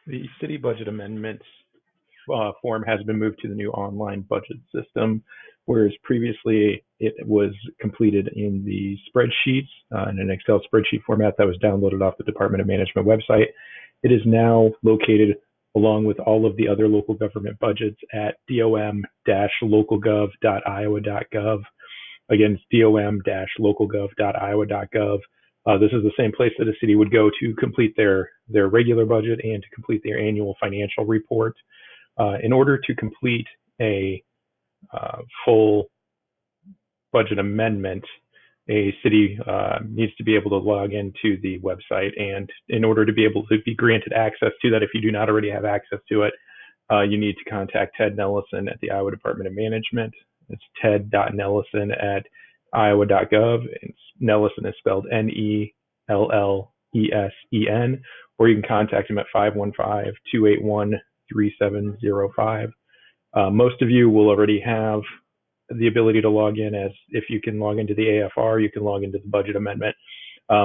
The city budget amendments form has been moved to the new online budget system, whereas previously it was completed in the spreadsheets in an Excel spreadsheet format that was downloaded off the Department of Management website. It is now located along with all of the other local government budgets at dom-localgov.iowa.gov. Again, it's dom-localgov.iowa.gov. This is the same place that a city would go to complete their regular budget and to complete their annual financial report. In order to complete a full budget amendment, a city needs to be able to log into the website. And in order to be able to be granted access to that, if you do not already have access to it, you need to contact Ted Nellison at the Iowa Department of Management. It's ted.nellison@iowa.gov. Nellison is spelled Nellesen, or you can contact him at 515-281-3705. Most of you will already have the ability to log in, as if you can log into the AFR, you can log into the budget amendment.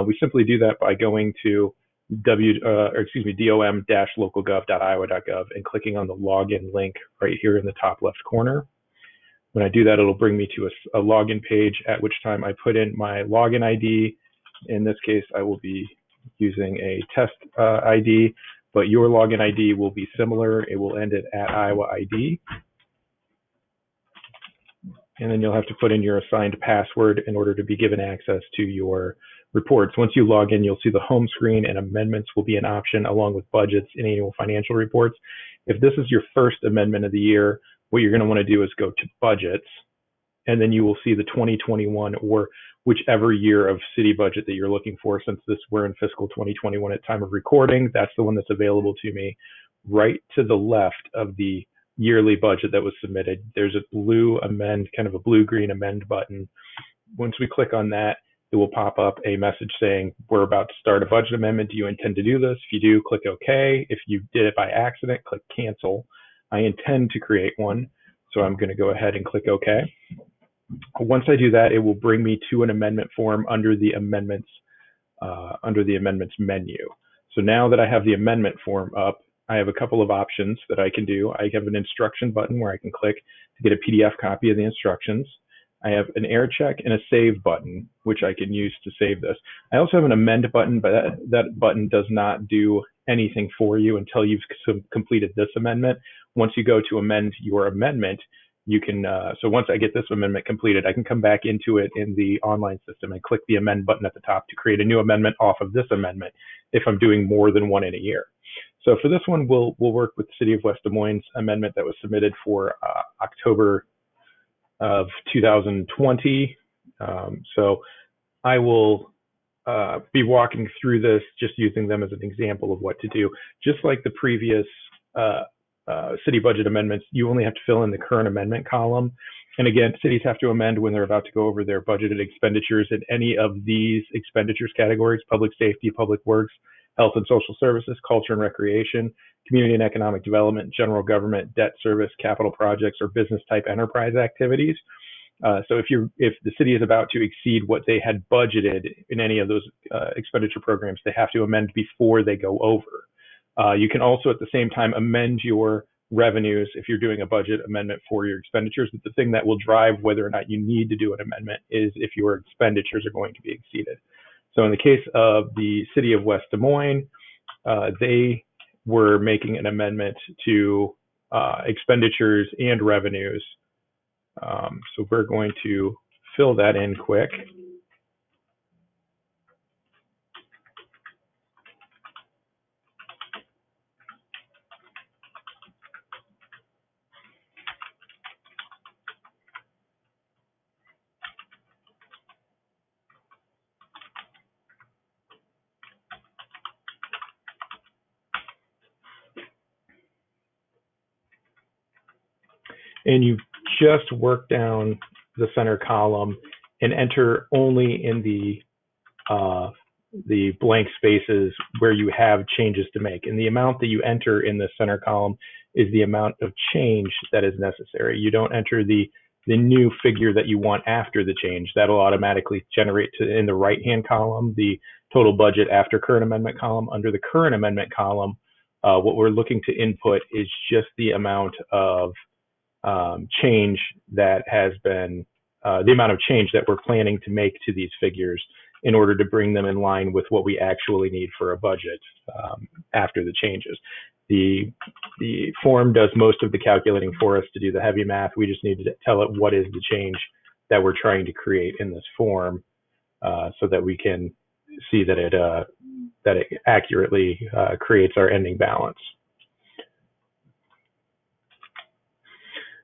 We simply do that by going to dom-localgov.iowa.gov and clicking on the login link right here in the top left corner. When I do that, it'll bring me to a login page, at which time I put in my login ID. In this case, I will be using a test ID, but your login ID will be similar. It will end at @Iowa ID. And then you'll have to put in your assigned password in order to be given access to your reports. Once you log in, you'll see the home screen, and amendments will be an option along with budgets and annual financial reports. If this is your first amendment of the year, what you're going to want to do is go to budgets, and then you will see the 2021 or whichever year of city budget that you're looking for. Since we're in fiscal 2021 at time of recording, that's the one that's available to me. Right to the left of the yearly budget that was submitted, there's a blue amend, kind of a blue-green amend button. Once we click on that, it will pop up a message saying, we're about to start a budget amendment. Do you intend to do this? If you do, click OK. If you did it by accident, click cancel. I intend to create one, so I'm going to go ahead and click OK. Once I do that, it will bring me to an amendment form under the amendments menu. So now that I have the amendment form up, I have a couple of options that I can do. I have an instruction button where I can click to get a PDF copy of the instructions. I have an error check and a save button, which I can use to save this. I also have an amend button, but that button does not do anything for you until you've completed this amendment. Once you go to amend your amendment, you can, so once I get this amendment completed, I can come back into it in the online system and click the amend button at the top to create a new amendment off of this amendment if I'm doing more than one in a year. So for this one, we'll work with the City of West Des Moines amendment that was submitted for October of 2020. So I will be walking through this, just using them as an example of what to do. Just like the previous city budget amendments, you only have to fill in the current amendment column. And again, cities have to amend when they're about to go over their budgeted expenditures in any of these expenditures categories: public safety, public works, health and social services, culture and recreation, community and economic development, general government, debt service, capital projects, or business type enterprise activities. So if the city is about to exceed what they had budgeted in any of those expenditure programs, they have to amend before they go over. You can also at the same time amend your revenues if you're doing a budget amendment for your expenditures. But the thing that will drive whether or not you need to do an amendment is if your expenditures are going to be exceeded. So in the case of the City of West Des Moines, they were making an amendment to expenditures and revenues. So we're going to fill that in quick. And you just work down the center column and enter only in the blank spaces where you have changes to make. And the amount that you enter in the center column is the amount of change that is necessary. You don't enter the new figure that you want after the change. That'll automatically generate in the right-hand column the total budget after current amendment column. Under the current amendment column, What we're looking to input is just the amount of change that has been, the amount of change that we're planning to make to these figures in order to bring them in line with what we actually need for a budget after the changes. The form does most of the calculating for us to do the heavy math. We just need to tell it what is the change that we're trying to create in this form so that we can see that it accurately creates our ending balance.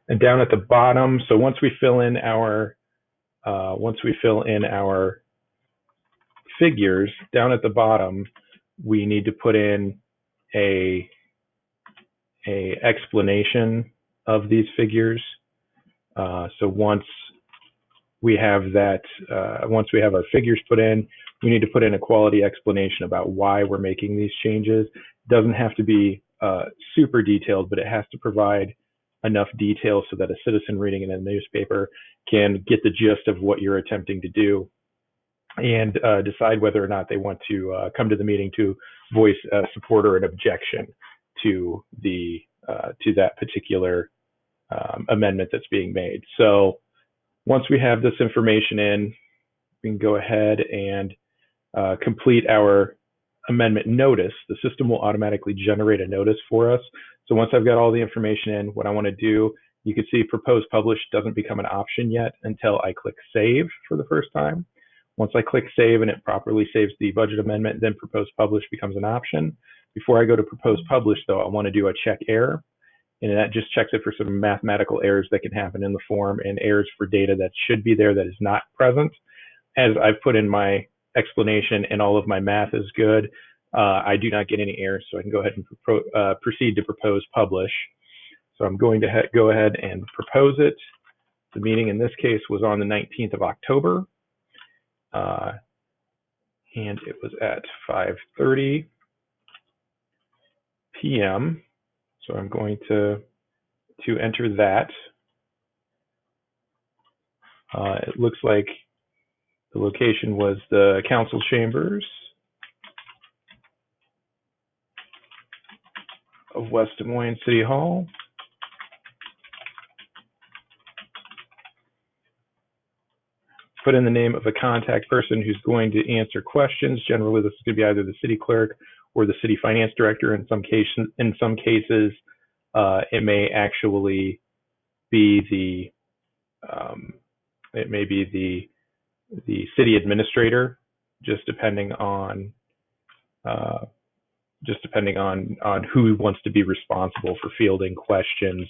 And down at the bottom, so once we fill in our figures, down at the bottom, we need to put in a explanation of these figures. So once we have our figures put in, we need to put in a quality explanation about why we're making these changes. It doesn't have to be super detailed, but it has to provide enough detail so that a citizen reading in a newspaper can get the gist of what you're attempting to do and decide whether or not they want to come to the meeting to voice support or an objection to that particular amendment that's being made. So once we have this information in, we can go ahead and complete our amendment notice. The system will automatically generate a notice for us. So once I've got all the information in, what I want to do, you can see propose publish doesn't become an option yet until I click save for the first time. Once I click save and it properly saves the budget amendment, then propose publish becomes an option. Before I go to propose publish, though, I want to do a check error, and that just checks it for some mathematical errors that can happen in the form and errors for data that should be there that is not present. As I've put in my explanation and all of my math is good, I do not get any errors, so I can go ahead and proceed to propose publish. So I'm going to go ahead and propose it. The meeting in this case was on the 19th of October, and it was at 5:30 p.m. So I'm going to enter that. It looks like the location was the council chambers of West Des Moines City Hall. Put in the name of a contact person who's going to answer questions. Generally, this is going to be either the city clerk or the city finance director. In some cases, it may actually be the city administrator, just depending on who wants to be responsible for fielding questions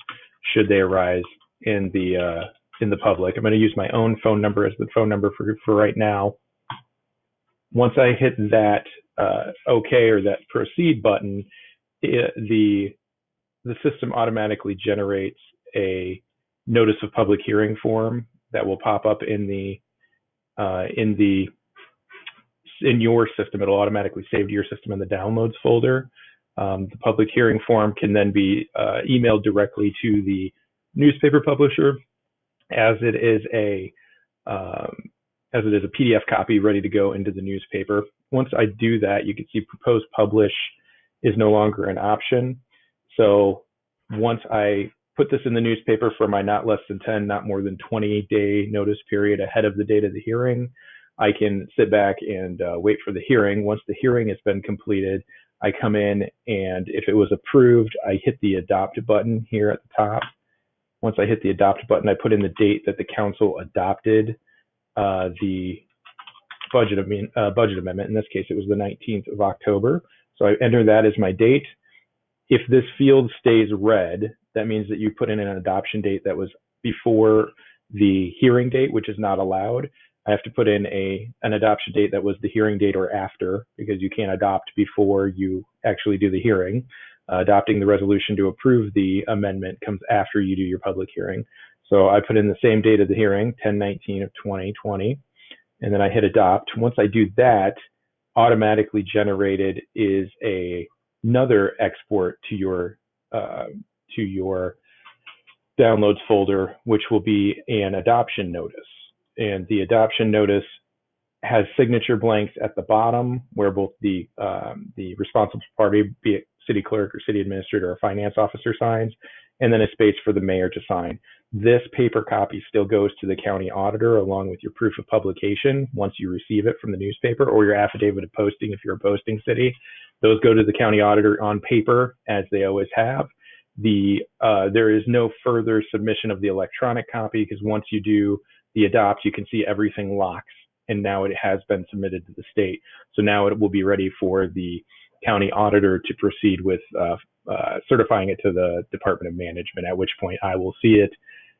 should they arise in the public. I'm going to use my own phone number as the phone number for right now. Once I hit that OK or that proceed button, the system automatically generates a notice of public hearing form that will pop up in your system. It'll automatically save to your system in the downloads folder. The public hearing form can then be emailed directly to the newspaper publisher as it is a PDF copy ready to go into the newspaper. Once I do that, you can see propose publish is no longer an option. So once I put this in the newspaper for my not less than 10, not more than 28-day notice period ahead of the date of the hearing, I can sit back and wait for the hearing. Once the hearing has been completed, I come in, and if it was approved, I hit the adopt button here at the top. Once I hit the adopt button, I put in the date that the council adopted the budget amendment. In this case, it was the 19th of October. So I enter that as my date. If this field stays red, that means that you put in an adoption date that was before the hearing date, which is not allowed. I have to put in an adoption date that was the hearing date or after, because you can't adopt before you actually do the hearing. Adopting the resolution to approve the amendment comes after you do your public hearing. So I put in the same date of the hearing, 10/19 of 2020, and then I hit adopt. Once I do that, automatically generated is another export to your downloads folder, which will be an adoption notice. And the adoption notice has signature blanks at the bottom where both the responsible party, be it city clerk or city administrator or finance officer signs, and then a space for the mayor to sign. This paper copy still goes to the county auditor along with your proof of publication once you receive it from the newspaper, or your affidavit of posting if you're a posting city. Those go to the county auditor on paper, as they always have. There is no further submission of the electronic copy, because once you do the adopt, you can see everything locks, and now it has been submitted to the state. So now it will be ready for the county auditor to proceed with certifying it to the Department of Management, at which point I will see it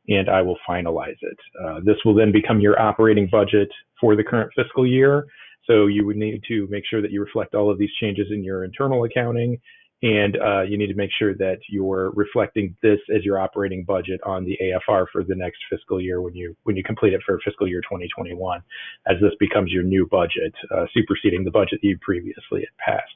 and I will finalize it. This will then become your operating budget for the current fiscal year. So you would need to make sure that you reflect all of these changes in your internal accounting, and you need to make sure that you're reflecting this as your operating budget on the AFR for the next fiscal year when you complete it for fiscal year 2021, as this becomes your new budget, superseding the budget you previously had passed.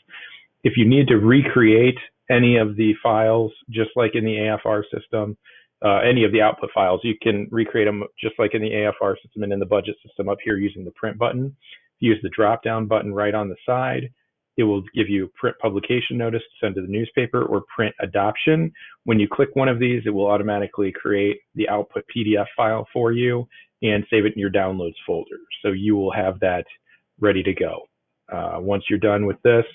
If you need to recreate any of the files, just like in the AFR system, any of the output files, you can recreate them just like in the AFR system and in the budget system up here using the print button. Use the drop-down button right on the side. It will give you print publication notice to send to the newspaper, or print adoption. When you click one of these, it will automatically create the output PDF file for you and save it in your downloads folder. So you will have that ready to go. Once you're done with this,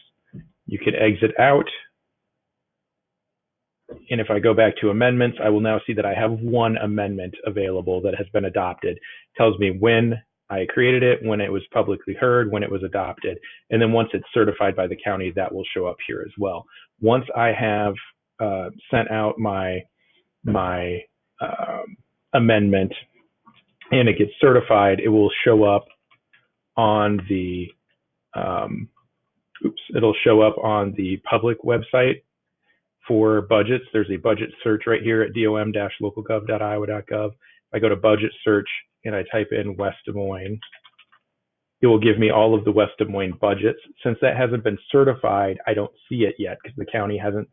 you can exit out. And if I go back to amendments, I will now see that I have one amendment available that has been adopted. It tells me when I created it, when it was publicly heard, when it was adopted, and then once it's certified by the county, that will show up here as well. Once I have sent out my amendment and it gets certified, it will show up on the it'll show up on the public website for budgets. There's a budget search right here at dom-localgov.iowa.gov. If I go to budget search and I type in West Des Moines, it will give me all of the West Des Moines budgets. Since that hasn't been certified, I don't see it yet because the county hasn't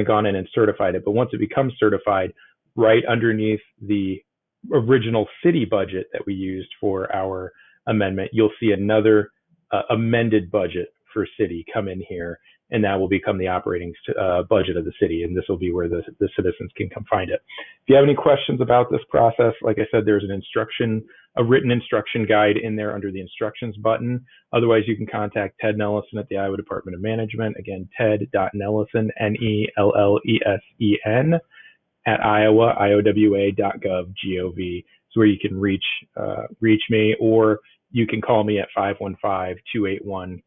gone in and certified it. But once it becomes certified, right underneath the original city budget that we used for our amendment, you'll see another amended budget for city come in here, and that will become the operating budget of the city, and this will be where the citizens can come find it. If you have any questions about this process, like I said, there's a written instruction guide in there under the instructions button. Otherwise, you can contact Ted Nellison at the Iowa Department of Management. Again, ted.nellison, Nellesen, at iowa.gov. Is where you can reach me, or you can call me at 515-281-3705.